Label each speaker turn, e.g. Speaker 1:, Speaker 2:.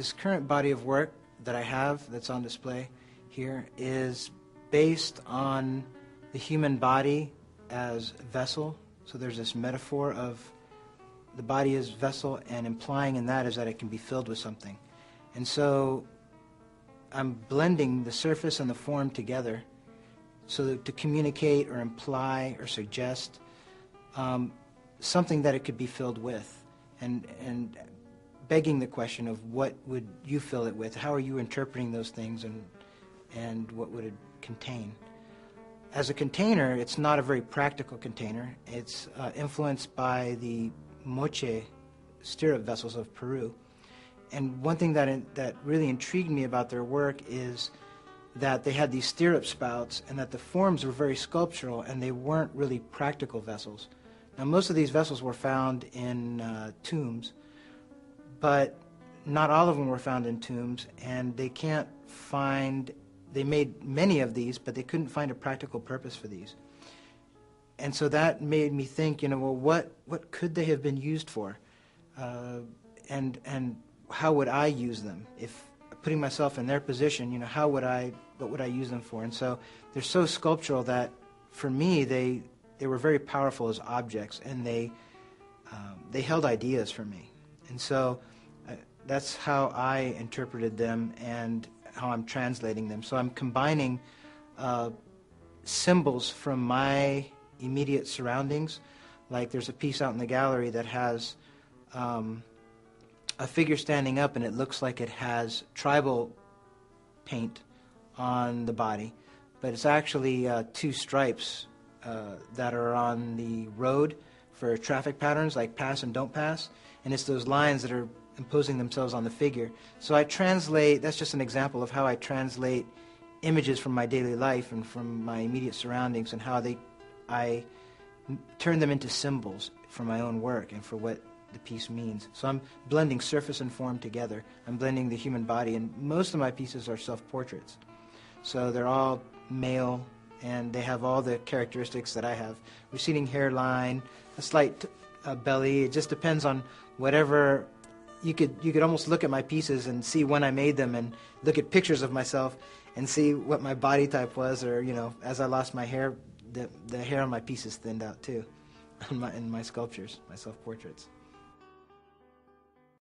Speaker 1: this current body of work that I have that's on display here is based on the human body as vessel. So there's this metaphor of the body as vessel, and implying in that is that it can be filled with something. And so I'm blending the surface and the form together so that to communicate or imply or suggest something that it could be filled with, and begging the question of what would you fill it with? How are you interpreting those things, and what would it contain? As a container, it's not a very practical container. It's influenced by the moche stirrup vessels of Peru. And one thing that really intrigued me about their work is that they had these stirrup spouts and that the forms were very sculptural and they weren't really practical vessels. Now, most of these vessels were found in tombs, but not all of them were found in tombs, and they made many of these, but they couldn't find a practical purpose for these. And so that made me think, well, what could they have been used for? And how would I use them? If putting myself in their position, what would I use them for? And so they're so sculptural that for me, they were very powerful as objects, and they held ideas for me. And so that's how I interpreted them and how I'm translating them. So I'm combining symbols from my immediate surroundings. Like there's a piece out in the gallery that has a figure standing up, and it looks like it has tribal paint on the body, but it's actually two stripes that are on the road for traffic patterns like pass and don't pass, and it's those lines that are imposing themselves on the figure. So I translate, that's just an example of how I translate images from my daily life and from my immediate surroundings, and how I turn them into symbols for my own work and for what the piece means. So I'm blending surface and form together. I'm blending the human body, and most of my pieces are self-portraits. So they're all male, and they have all the characteristics that I have. Receding hairline, a slight belly. It just depends on whatever. You could almost look at my pieces and see when I made them, and look at pictures of myself and see what my body type was, or as I lost my hair, the hair on my pieces thinned out too, in my sculptures, my self-portraits.